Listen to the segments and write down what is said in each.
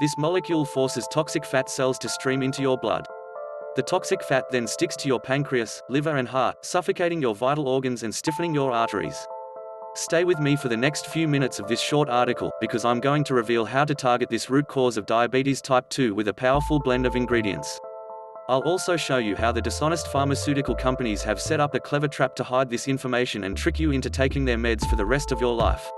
This molecule forces toxic fat cells to stream into your blood. The toxic fat then sticks to your pancreas, liver and heart, suffocating your vital organs and stiffening your arteries. Stay with me for the next few minutes of this short article, because I'm going to reveal how to target this root cause of diabetes type 2 with a powerful blend of ingredients. I'll also show you how the dishonest pharmaceutical companies have set up a clever trap to hide this information and trick you into taking their meds for the rest of your life.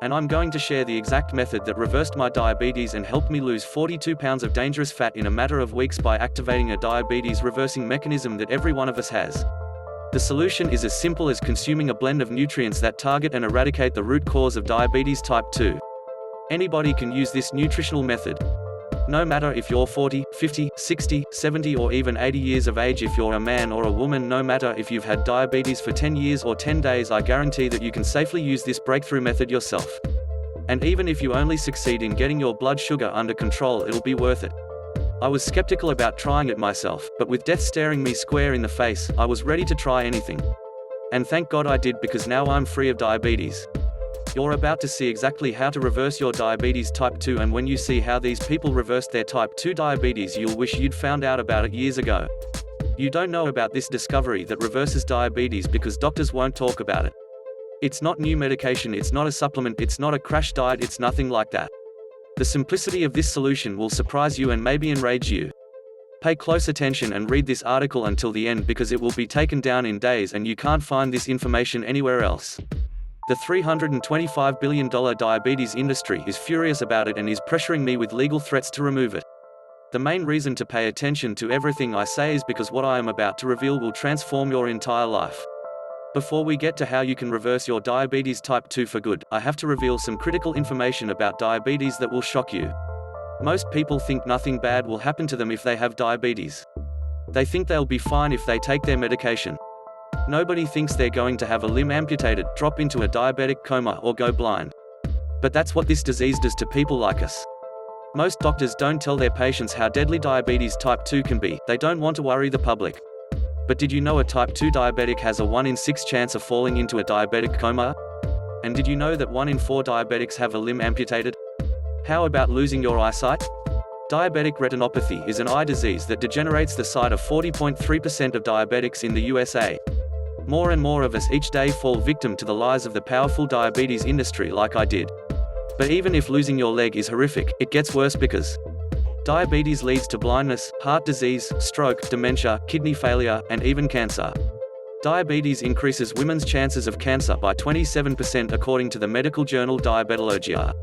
And I'm going to share the exact method that reversed my diabetes and helped me lose 42 pounds of dangerous fat in a matter of weeks by activating a diabetes reversing mechanism that every one of us has. The solution is as simple as consuming a blend of nutrients that target and eradicate the root cause of diabetes type 2. Anybody can use this nutritional method. No matter if you're 40, 50, 60, 70 or even 80 years of age, if you're a man or a woman, no matter if you've had diabetes for 10 years or 10 days, I guarantee that you can safely use this breakthrough method yourself. And even if you only succeed in getting your blood sugar under control, it'll be worth it. I was skeptical about trying it myself, but with death staring me square in the face, I was ready to try anything. And thank God I did, because now I'm free of diabetes. You're about to see exactly how to reverse your diabetes type 2, and when you see how these people reversed their type 2 diabetes, you'll wish you'd found out about it years ago. You don't know about this discovery that reverses diabetes because doctors won't talk about it. It's not new medication, it's not a supplement, it's not a crash diet, it's nothing like that. The simplicity of this solution will surprise you and maybe enrage you. Pay close attention and read this article until the end, because it will be taken down in days and you can't find this information anywhere else. The $325 billion diabetes industry is furious about it and is pressuring me with legal threats to remove it. The main reason to pay attention to everything I say is because what I am about to reveal will transform your entire life. Before we get to how you can reverse your diabetes type 2 for good, I have to reveal some critical information about diabetes that will shock you. Most people think nothing bad will happen to them if they have diabetes. They think they'll be fine if they take their medication. Nobody thinks they're going to have a limb amputated, drop into a diabetic coma, or go blind. But that's what this disease does to people like us. Most doctors don't tell their patients how deadly diabetes type 2 can be. They don't want to worry the public. But did you know a type 2 diabetic has a 1 in 6 chance of falling into a diabetic coma? And did you know that 1 in 4 diabetics have a limb amputated? How about losing your eyesight? Diabetic retinopathy is an eye disease that degenerates the sight of 40.3% of diabetics in the USA. More and more of us each day fall victim to the lies of the powerful diabetes industry, like I did. But even if losing your leg is horrific, it gets worse, because diabetes leads to blindness, heart disease, stroke, dementia, kidney failure, and even cancer. Diabetes increases women's chances of cancer by 27% according to the medical journal Diabetologia.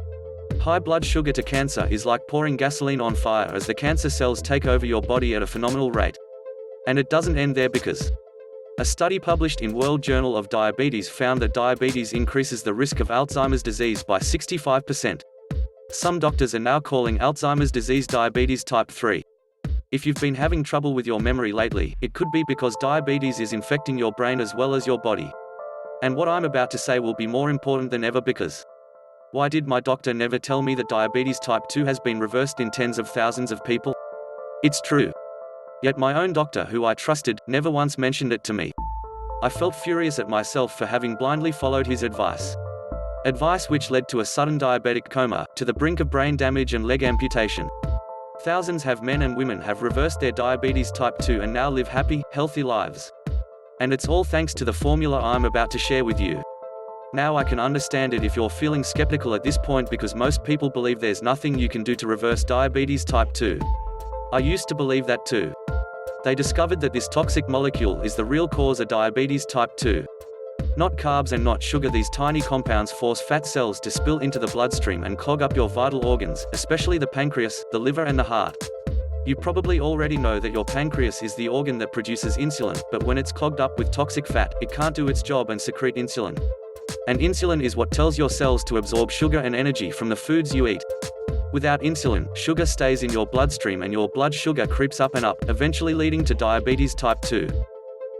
High blood sugar to cancer is like pouring gasoline on fire, as the cancer cells take over your body at a phenomenal rate. And it doesn't end there, because a study published in World Journal of Diabetes found that diabetes increases the risk of Alzheimer's disease by 65%. Some doctors are now calling Alzheimer's disease diabetes type 3. If you've been having trouble with your memory lately, it could be because diabetes is infecting your brain as well as your body. And what I'm about to say will be more important than ever, because why did my doctor never tell me that diabetes type 2 has been reversed in tens of thousands of people? It's true. Yet my own doctor, who I trusted, never once mentioned it to me. I felt furious at myself for having blindly followed his advice. Advice which led to a sudden diabetic coma, to the brink of brain damage and leg amputation. Thousands of men and women have reversed their diabetes type 2 and now live happy, healthy lives. And it's all thanks to the formula I'm about to share with you. Now I can understand it if you're feeling skeptical at this point, because most people believe there's nothing you can do to reverse diabetes type 2. I used to believe that too. They discovered that this toxic molecule is the real cause of diabetes type 2. Not carbs and not sugar, these tiny compounds force fat cells to spill into the bloodstream and clog up your vital organs, especially the pancreas, the liver and the heart. You probably already know that your pancreas is the organ that produces insulin, but when it's clogged up with toxic fat, it can't do its job and secrete insulin. And insulin is what tells your cells to absorb sugar and energy from the foods you eat. Without insulin, sugar stays in your bloodstream and your blood sugar creeps up and up, eventually leading to diabetes type 2.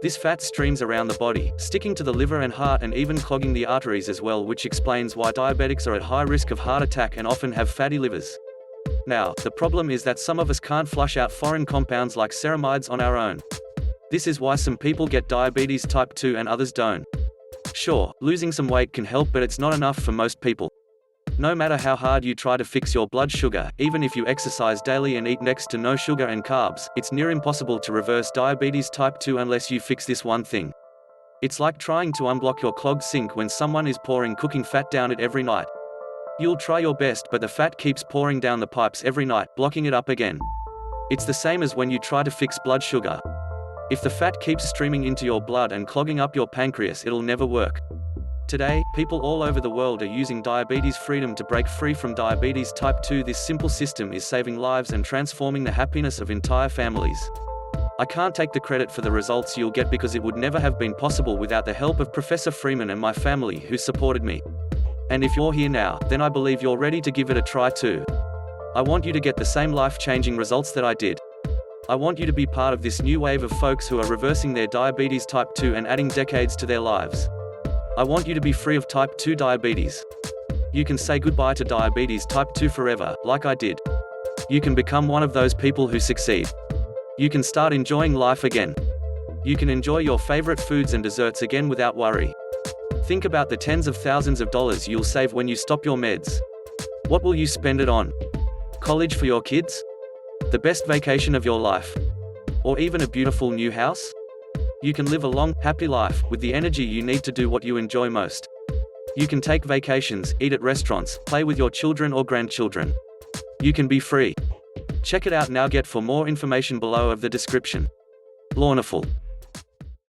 This fat streams around the body, sticking to the liver and heart and even clogging the arteries as well, which explains why diabetics are at high risk of heart attack and often have fatty livers. Now, the problem is that some of us can't flush out foreign compounds like ceramides on our own. This is why some people get diabetes type 2 and others don't. Sure, losing some weight can help, but it's not enough for most people. No matter how hard you try to fix your blood sugar, even if you exercise daily and eat next to no sugar and carbs, it's near impossible to reverse diabetes type 2 unless you fix this one thing. It's like trying to unblock your clogged sink when someone is pouring cooking fat down it every night. You'll try your best, but the fat keeps pouring down the pipes every night, blocking it up again. It's the same as when you try to fix blood sugar. If the fat keeps streaming into your blood and clogging up your pancreas, it'll never work. Today, people all over the world are using diabetes freedom to break free from diabetes type 2. This simple system is saving lives and transforming the happiness of entire families. I can't take the credit for the results you'll get because it would never have been possible without the help of Professor Freeman and my family who supported me. And if you're here now, then I believe you're ready to give it a try too. I want you to get the same life-changing results that I did. I want you to be part of this new wave of folks who are reversing their diabetes type 2 and adding decades to their lives. I want you to be free of type 2 diabetes. You can say goodbye to diabetes type 2 forever, like I did. You can become one of those people who succeed. You can start enjoying life again. You can enjoy your favorite foods and desserts again without worry. Think about the tens of thousands of dollars you'll save when you stop your meds. What will you spend it on? College for your kids? The best vacation of your life? Or even a beautiful new house? You can live a long, happy life, with the energy you need to do what you enjoy most. You can take vacations, eat at restaurants, play with your children or grandchildren. You can be free. Check it out now. Get for more information below of the description. Lornephil.